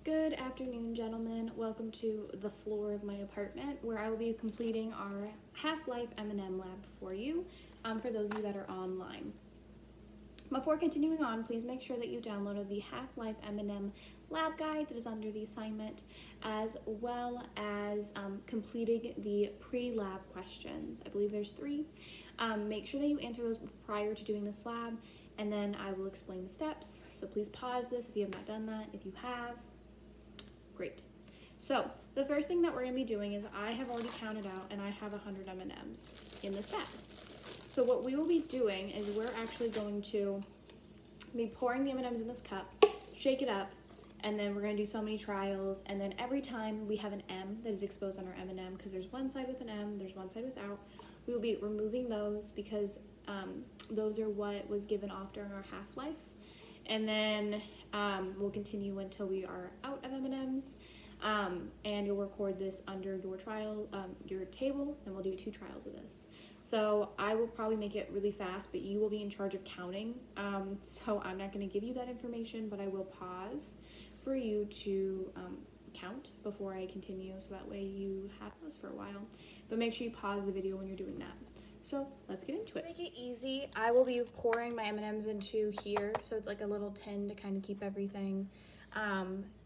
Good afternoon, gentlemen. Welcome to the floor of my apartment where I will be completing our Half-Life M&M Lab for you, for those of you that are online. Before continuing on, please make sure that you downloaded the Half-Life M&M Lab guide that is under the assignment, as well as completing the pre-lab questions. I believe there's 3. Make sure that you answer those prior to doing this lab, and then I will explain the steps. So please pause this if you have not done that. If you have, great. So the first thing that we're going to be doing is I have already counted out and I have 100 M&Ms in this bag. So what we will be doing is we're actually going to be pouring the M&Ms in this cup, shake it up, and then we're going to do so many trials, and then every time we have an M that is exposed on our M&M, because there's one side with an M, there's one side without, we will be removing those because those are what was given off during our half-life. And then we'll continue until we are out of M&Ms, and you'll record this under your trial, your table, and we'll do 2 trials of this. So I will probably make it really fast, but you will be in charge of counting. So I'm not going to give you that information, but I will pause for you to count before I continue, so that way you have those for a while. But make sure you pause the video when you're doing that. So let's get into it. To make it easy, I will be pouring my M&Ms into here, so it's like a little tin to kind of keep everything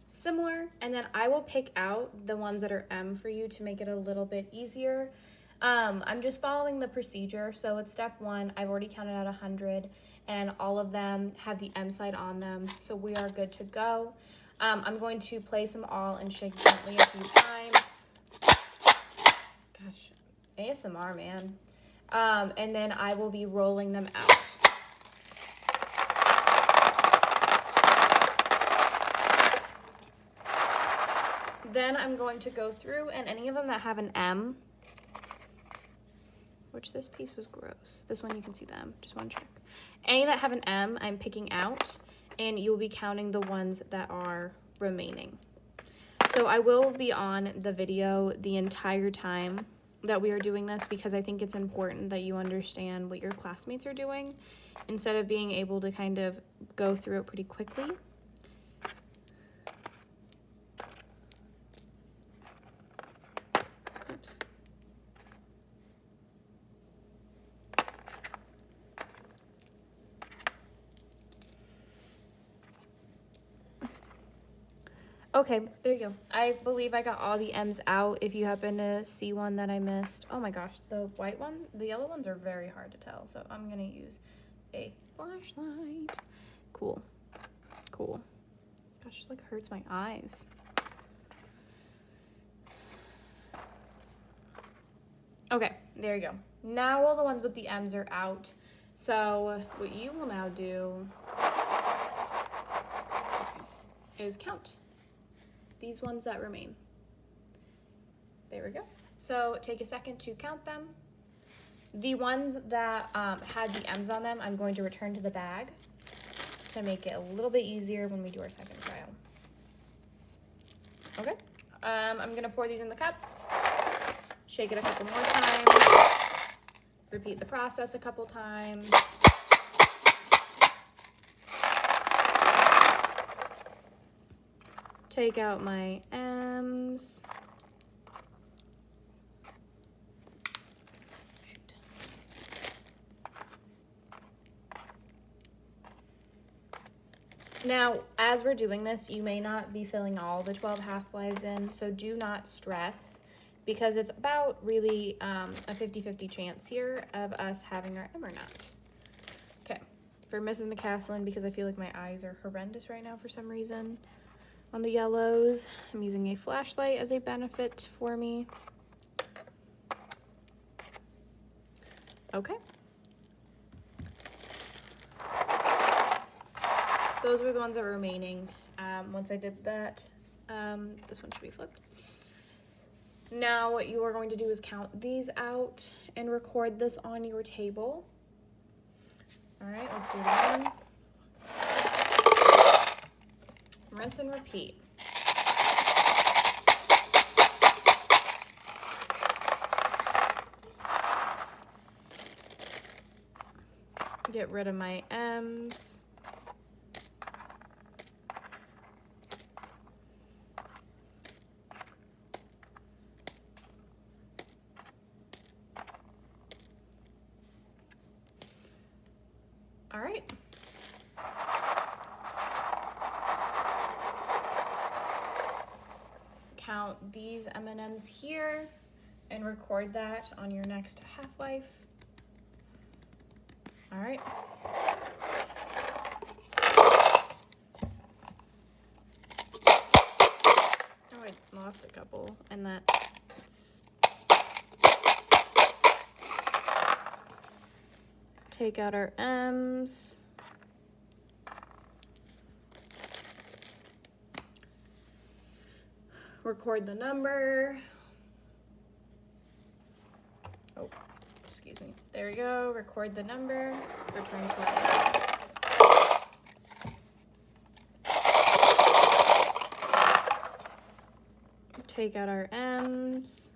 similar, and then I will pick out the ones that are M for you to make it a little bit easier. I'm just following the procedure. So it's step 1, I've already counted out 100, and all of them have the M side on them, so we are good to go. I'm going to place them all and shake gently a few times. Gosh, ASMR, man. And then I will be rolling them out. Then I'm going to go through, and any of them that have an M, which this piece was gross. This one you can see the M, just want to check. Any that have an M, I'm picking out, and you'll be counting the ones that are remaining. So I will be on the video the entire time that we are doing this, because I think it's important that you understand what your classmates are doing instead of being able to kind of go through it pretty quickly. Oops. Okay, there you go. I believe I got all the M's out. If you happen to see one that I missed. Oh my gosh, the white one, the yellow ones are very hard to tell, so I'm gonna use a flashlight. Cool, cool. Gosh, it like hurts my eyes. Okay, there you go. Now all the ones with the M's are out. So what you will now do is count these ones that remain. There we go. So take a second to count them. The ones that had the M's on them, I'm going to return to the bag to make it a little bit easier when we do our second trial. Okay, I'm gonna pour these in the cup, shake it a couple more times, repeat the process a couple times. Take out my M's. Shoot. Now, as we're doing this, you may not be filling all the 12 half-lives in, so do not stress, because it's about really a 50-50 chance here of us having our M or not. Okay, for Mrs. McCaslin, because I feel like my eyes are horrendous right now for some reason. On the yellows, I'm using a flashlight as a benefit for me. Okay. Those were the ones that were remaining. Once I did that, this one should be flipped. Now what you are going to do is count these out and record this on your table. All right, let's do it again. Rinse and repeat. Get rid of my M's. right. Count these M&Ms here and record that on your next half-life. All right. Oh, I lost a couple, and that's... Take out our M's. Record the number. Oh, excuse me. There we go. Record the number. Return to our lab. Take out our M's.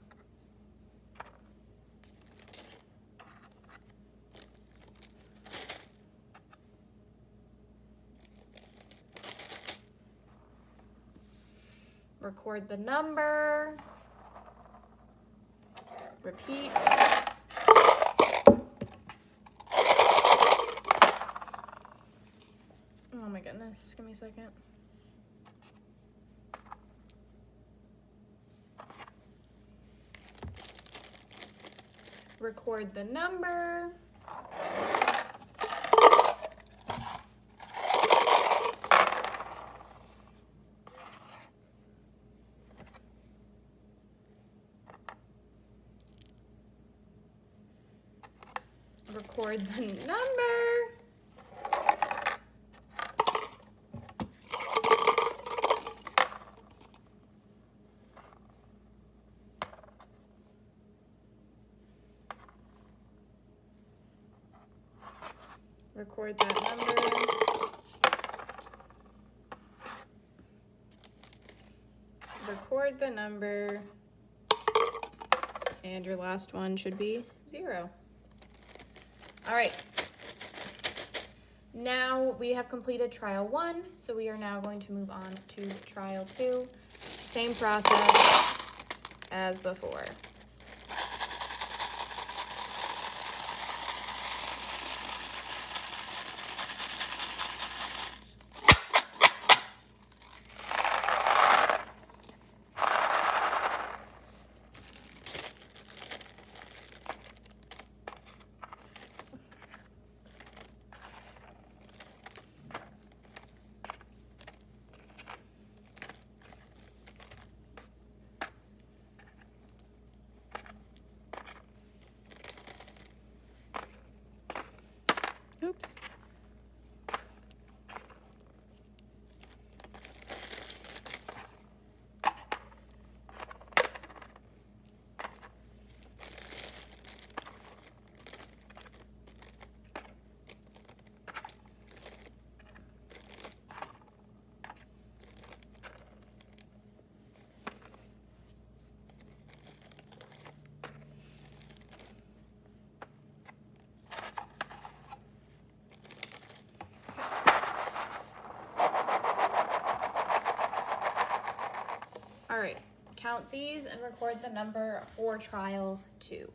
Record the number. Repeat. Oh my goodness, give me a second. Record the number. Record the number. Record that number. Record the number. And your last one should be 0. All right. Now we have completed trial 1, so we are now going to move on to trial 2. Same process as before. Oops. All right, count these and record the number for trial 2.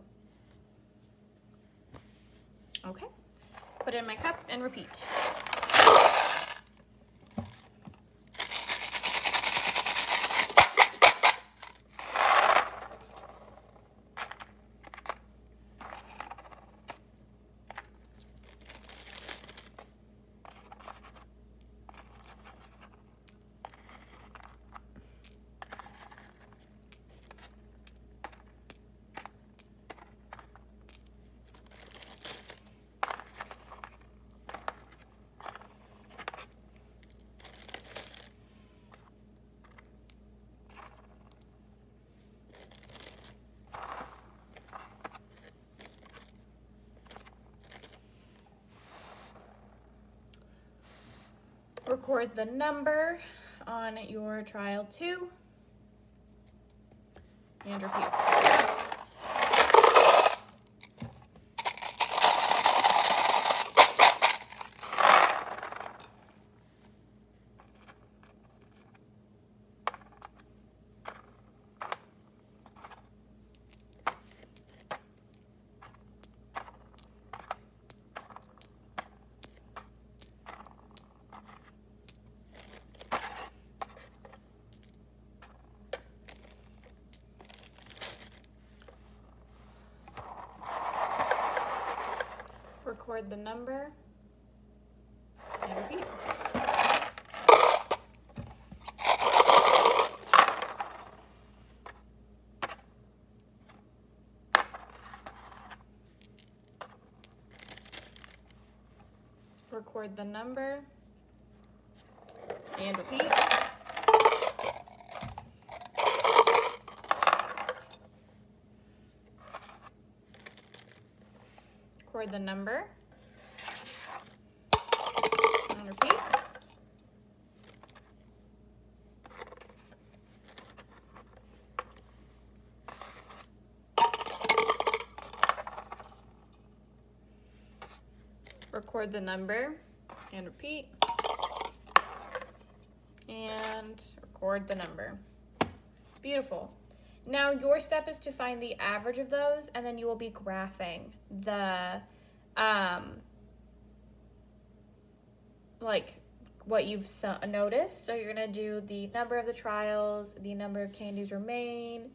Okay, put it in my cup and repeat. Record the number on your trial 2 and repeat. record the number, and repeat. Record the number, and repeat. Record the number, and repeat. Record the number, and repeat. And record the number. Beautiful. Now your step is to find the average of those, and then you will be graphing the like what you've noticed. So you're gonna do the number of the trials, the number of candies remain,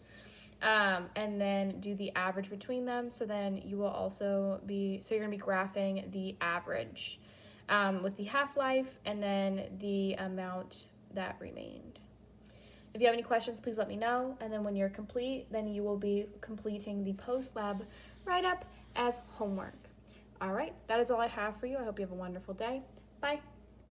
and then do the average between them. So then you will also be, so you're gonna be graphing the average with the half-life and then the amount that remained. If you have any questions, please let me know. And then when you're complete, then you will be completing the post-lab write-up as homework. All right, that is all I have for you. I hope you have a wonderful day. Bye.